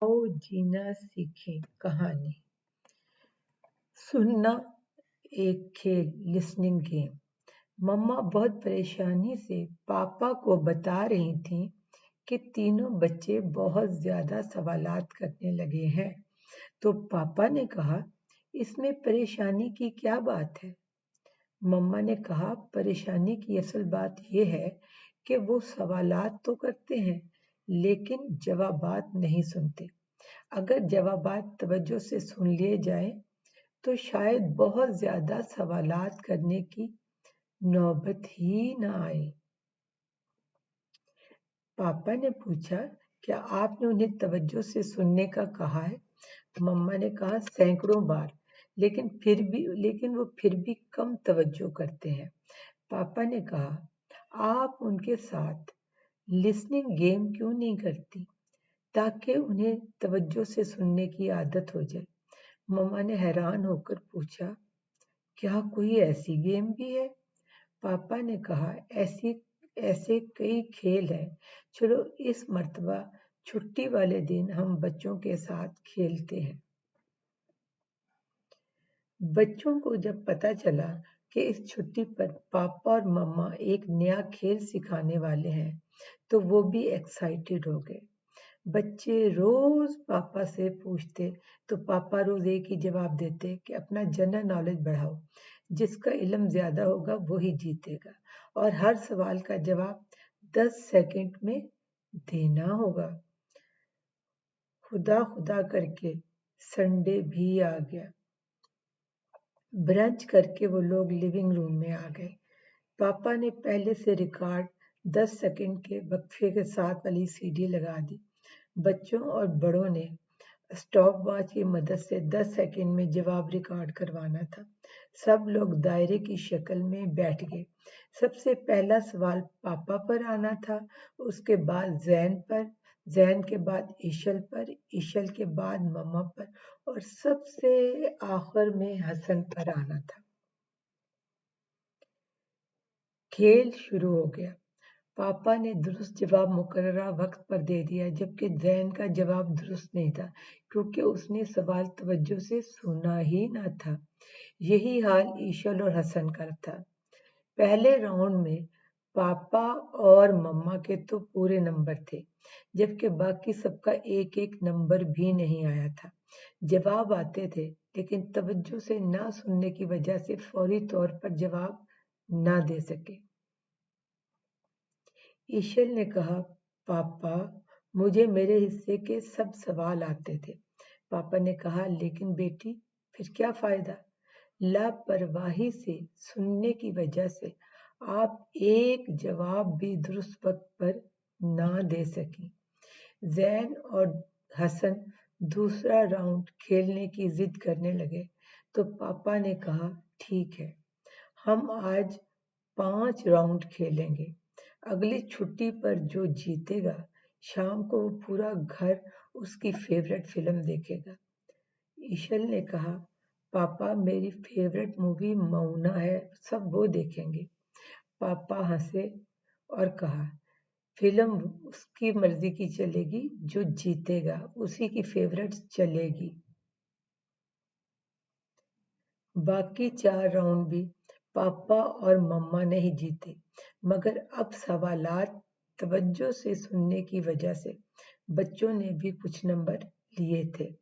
आओ जीना सीखें कहानी। सुनना एक खेल, लिसनिंग गेम। मम्मा बहुत परेशानी से पापा को बता रही थीं कि तीनों बच्चे बहुत ज्यादा सवालात करने लगे हैं। तो पापा ने कहा, इसमें परेशानी की क्या बात है? मम्मा ने कहा, परेशानी की असल बात यह है कि वो सवालात तो करते हैं लेकिन जवाबात नहीं सुनते। अगर जवाबात तवज्जो से सुन लिए जाएं तो शायद बहुत ज्यादा सवालात करने की नौबत ही ना आए। पापा ने पूछा, क्या आपने उन्हें तवज्जो से सुनने का कहा है? मम्मा ने कहा, सैकड़ों बार, लेकिन वो फिर भी कम तवज्जो करते हैं। पापा ने कहा, आप उनके साथ लिसनिंग गेम क्यों नहीं करती ताकि उन्हें तवज्जो से सुनने की आदत हो जाए? मम्मा ने हैरान होकर पूछा, क्या कोई ऐसी गेम भी है? पापा ने कहा, ऐसे कई खेल हैं। चलो इस मर्तबा छुट्टी वाले दिन हम बच्चों के साथ खेलते हैं। बच्चों को जब पता चला कि इस छुट्टी पर पापा और मम्मा एक नया खेल सिखाने वाले हैं तो वो भी एक्साइटेड हो गए। बच्चे रोज पापा से पूछते तो पापा रोज एक ही जवाब देते कि अपना जनरल नॉलेज बढ़ाओ, जिसका इल्म ज्यादा होगा वही जीतेगा, और हर सवाल का जवाब 10 सेकंड में देना होगा। खुदा खुदा करके संडे भी आ गया। ब्रंच करके वो लोग लिविंग रूम में आ गए। पापा ने पहले से रिकॉर्ड 10 सेकंड के वक्फे के साथ वाली सीडी लगा दी। बच्चों और बड़ों ने स्टॉप वॉच की मदद से 10 सेकंड में जवाब रिकॉर्ड करवाना था। सब लोग दायरे की शक्ल में बैठ गए। सबसे पहला सवाल पापा पर आना था, उसके बाद जैन पर, जैन के बाद ईशल पर, ईशल के बाद मम्मा पर, और सबसे आखिर में हसन पर आना था। खेल शुरू हो गया। पापा ने दुरुस्त जवाब मुकर्ररा वक्त पर दे दिया, जबकि जैन का जवाब दुरुस्त नहीं था क्योंकि उसने सवाल तवज्जो से सुना ही ना था। यही हाल ईशल और हसन का था। पहले राउंड में पापा और मम्मा के तो पूरे नंबर थे, जबकि बाकी सबका एक एक नंबर भी नहीं आया था। जवाब आते थे लेकिन तवज्जो से ना सुनने की वजह से फौरी तौर पर जवाब ना दे सके। ईशल ने कहा, पापा, मुझे मेरे हिस्से के सब सवाल आते थे। पापा ने कहा, लेकिन बेटी फिर क्या फायदा? लापरवाही से सुनने की वजह से आप एक जवाब भी दुरुस्त वक्त पर ना दे सकी। जैन और हसन दूसरा राउंड खेलने की जिद करने लगे तो पापा ने कहा, ठीक है, हम आज 5 राउंड खेलेंगे। अगली छुट्टी पर जो जीतेगा शाम को वो पूरा घर उसकी फेवरेट फिल्म देखेगा। ईशल ने कहा, पापा, मेरी फेवरेट मूवी मौना है, सब वो देखेंगे। पापा हंसे और कहा, फिल्म उसकी मर्जी की चलेगी, जो जीतेगा उसी की फेवरेट चलेगी। बाकी 4 राउंड भी पापा और मम्मा ने ही जीते, मगर अब सवालात तवज्जो से सुनने की वजह से बच्चों ने भी कुछ नंबर लिए थे।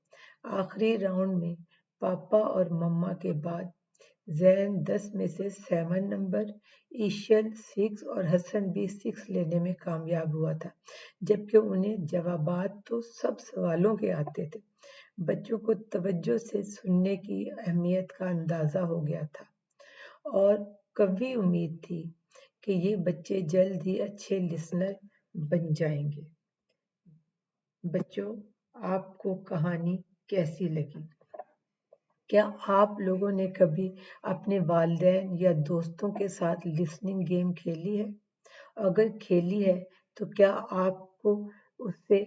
आखिरी राउंड में पापा और मम्मा के बाद जैन 10 में से 7 नंबर, ईशल 6 और हसन भी 6 लेने में कामयाब हुआ था, जबकि उन्हें जवाबात तो सब सवालों के आते थे। बच्चों को तवज्जो से सुनने की अहमियत का अंदाजा हो गया था और कभी उम्मीद थी कि ये बच्चे जल्द ही अच्छे लिसनर बन जाएंगे। बच्चों, आपको कहानी कैसी लगी? क्या आप लोगों ने कभी अपने वालिदैन या दोस्तों के साथ लिसनिंग गेम खेली है? अगर खेली है तो क्या आपको उससे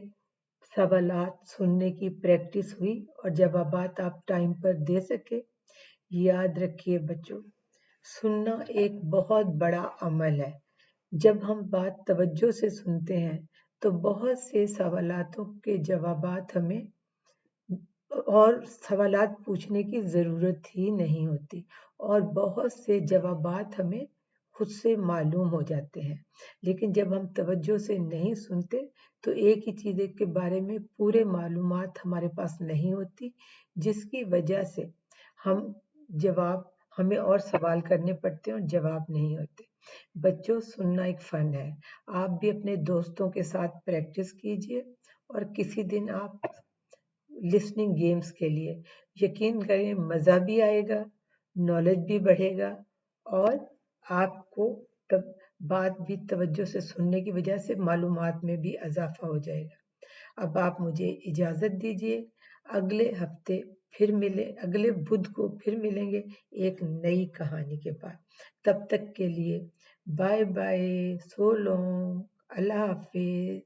सवालात सुनने की प्रैक्टिस हुई और जवाबात आप टाइम पर दे सके? याद रखिए बच्चों, सुनना एक बहुत बड़ा अमल है। जब हम बात तवज्जो से सुनते हैं تو بہت سے سوالاتوں کے جوابات ہمیں اور سوالات پوچھنے کی ضرورت ہی نہیں ہوتی، اور بہت سے جوابات ہمیں خود سے معلوم ہو جاتے ہیں۔ لیکن جب ہم توجہ سے نہیں سنتے تو ایک ہی چیز کے بارے میں پورے معلومات ہمارے پاس نہیں ہوتی، جس کی وجہ سے ہم جواب ہمیں اور سوال کرنے پڑتے ہیں اور جواب نہیں ہوتے۔ بچوں، سننا ایک فن ہے۔ آپ بھی اپنے دوستوں کے ساتھ پریکٹس کیجئے، اور کسی دن آپ لسننگ گیمز کے لیے یقین کریں مزہ بھی آئے گا، نالج بھی بڑھے گا، اور آپ کو تب بات بھی توجہ سے سننے کی وجہ سے معلومات میں بھی اضافہ ہو جائے گا۔ اب آپ مجھے اجازت دیجیے، اگلے ہفتے پھر اگلے بدھ کو پھر ملیں گے ایک نئی کہانی کے بعد۔ تب تک کے لیے بائے بائے، سو لانگ، اللہ حافظ۔